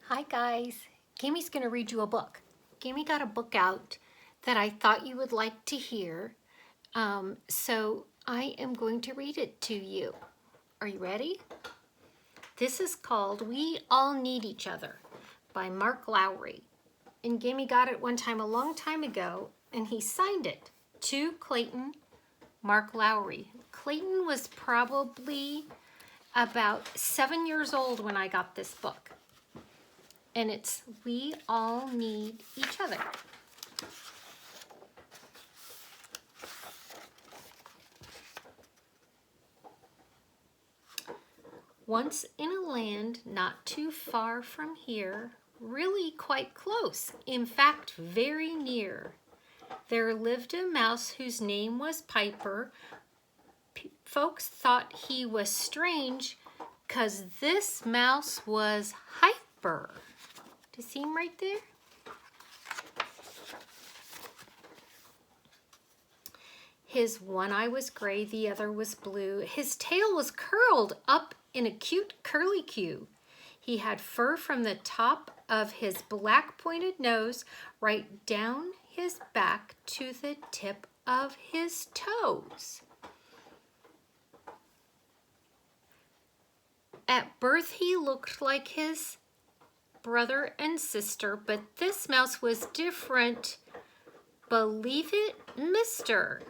Hi guys, Gammy's going to read you a book. Gammy got a book out that I thought you would like to hear, so I am going to read it to you. Are you ready? This is called We All Need Each Other by Mark Lowry. And Gammy got it one time a long time ago and he signed it to Clayton, Mark Lowry. Clayton was probably about 7 years old when I got this book. And it's We All Need Each Other. Once in a land not too far from here, really quite close, in fact very near, there lived a mouse whose name was Piper. Folks thought he was strange 'cause this mouse was hyper. Do you see him right there? His one eye was gray, the other was blue. His tail was curled up in a cute curly cue. He had fur from the top of his black pointed nose right down his back to the tip of his toes. At birth he looked like his brother and sister, but this mouse was different. Believe it, mister.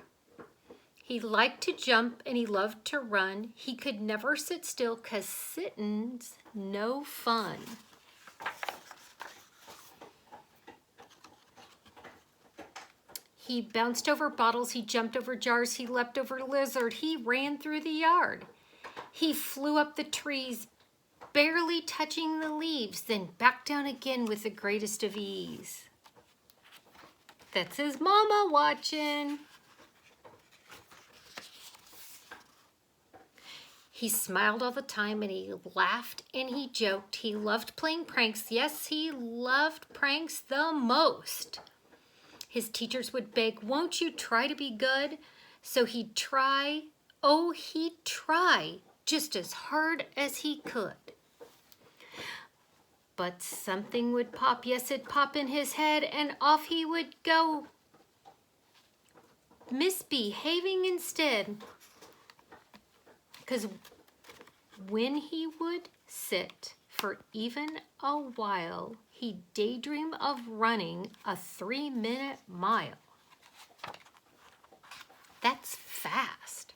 He liked to jump and he loved to run. He could never sit still 'cause sitting's no fun. He bounced over bottles, he jumped over jars, he leapt over a lizard, he ran through the yard. He flew up the trees, barely touching the leaves, then back down again with the greatest of ease. That's his mama watching. He smiled all the time and he laughed and he joked. He loved playing pranks. Yes, he loved pranks the most. His teachers would beg, won't you try to be good? So he'd try, oh, he'd try just as hard as he could. But something would pop, yes, it'd pop in his head and off he would go, misbehaving instead. Because when he would sit for even a while, he'd daydream of running a 3-minute mile. That's fast.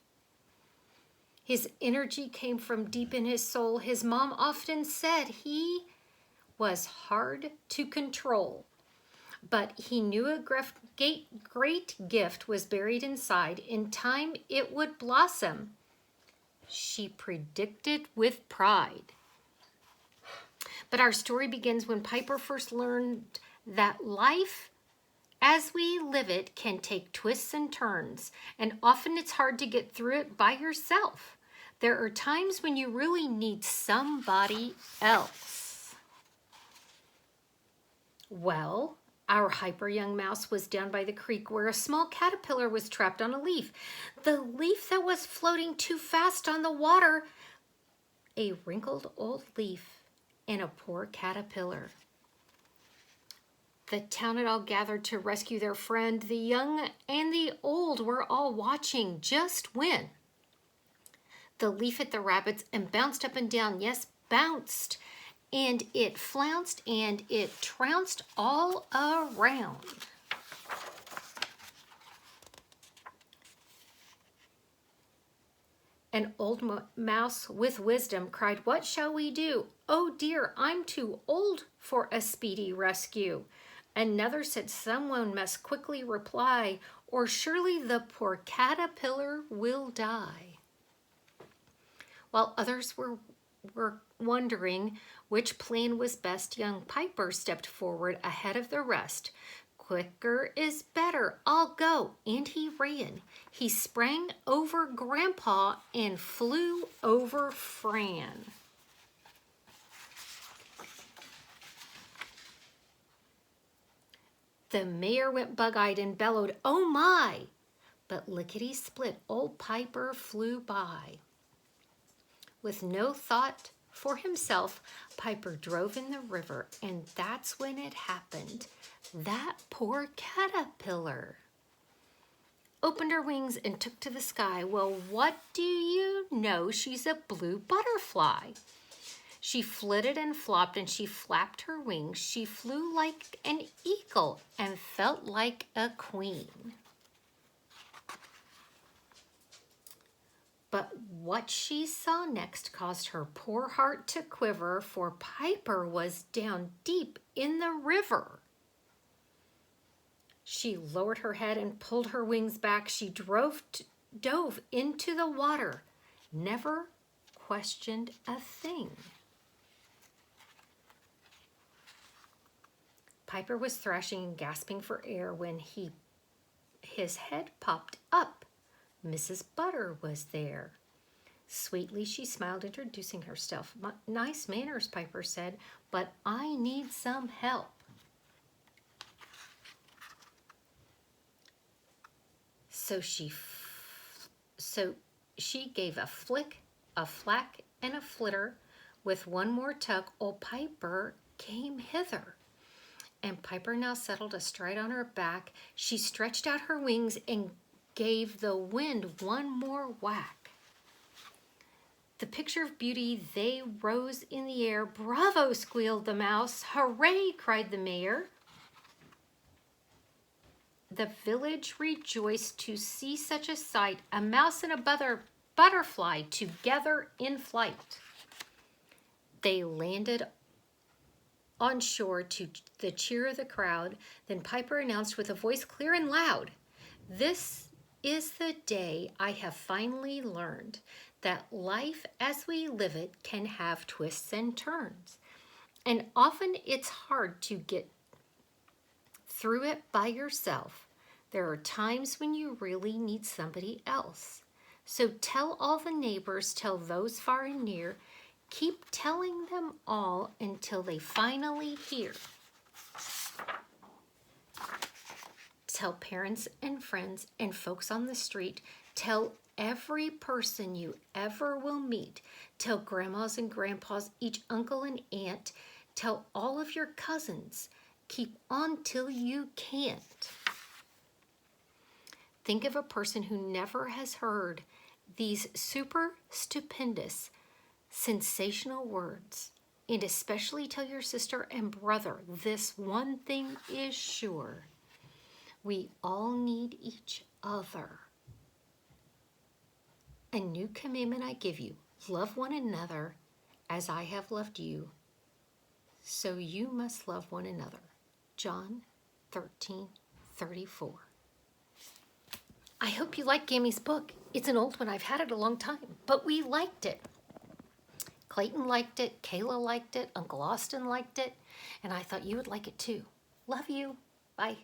His energy came from deep in his soul. His mom often said he was hard to control, but he knew a great gift was buried inside. In time, it would blossom. She predicted with pride. But our story begins when Piper first learned that life as we live it can take twists and turns, and often it's hard to get through it by yourself. There are times when you really need somebody else. Well, our hyper young mouse was down by the creek where a small caterpillar was trapped on a leaf. The leaf that was floating too fast on the water. A wrinkled old leaf and a poor caterpillar. The town had all gathered to rescue their friend. The young and the old were all watching just when the leaf hit the rabbits and bounced up and down. Yes, bounced. And it flounced and it trounced all around. An old mouse with wisdom cried, what shall we do? Oh dear, I'm too old for a speedy rescue. Another said, someone must quickly reply, or surely the poor caterpillar will die. While others were wondering which plan was best, young Piper stepped forward ahead of the rest. Quicker is better, I'll go. And he ran. He sprang over Grandpa and flew over Fran. The mayor went bug-eyed and bellowed, oh my! But lickety-split, old Piper flew by. With no thought for himself, Piper drove in the river, and that's when it happened. That poor caterpillar opened her wings and took to the sky. Well, what do you know? She's a blue butterfly. She flitted and flopped, and she flapped her wings. She flew like an eagle and felt like a queen. But what she saw next caused her poor heart to quiver, for Piper was down deep in the river. She lowered her head and pulled her wings back. She dove into the water, never questioned a thing. Piper was thrashing and gasping for air when his head popped up. Mrs. Butter was there. Sweetly she smiled, introducing herself. Nice manners, Piper said, but I need some help. So she gave a flick, a flack, and a flitter. With one more tug, old Piper came hither. And Piper now settled astride on her back. She stretched out her wings and gave the wind one more whack. The picture of beauty, they rose in the air. Bravo, squealed the mouse. Hooray, cried the mayor. The village rejoiced to see such a sight, a mouse and a butterfly together in flight. They landed on shore to the cheer of the crowd. Then Piper announced with a voice clear and loud, "This is the day I have finally learned that life as we live it can have twists and turns. And often it's hard to get through it by yourself. There are times when you really need somebody else. So tell all the neighbors, tell those far and near, keep telling them all until they finally hear. Tell parents and friends and folks on the street. Tell every person you ever will meet. Tell grandmas and grandpas, each uncle and aunt. Tell all of your cousins. Keep on till you can't. Think of a person who never has heard these super stupendous, sensational words. And especially tell your sister and brother, this one thing is sure. We all need each other. A new commandment I give you, love one another as I have loved you. So you must love one another. John 13:34. I hope you like Gammy's book. It's an old one. I've had it a long time, but we liked it. Clayton liked it, Kayla liked it, Uncle Austin liked it, and I thought you would like it too. Love you. Bye.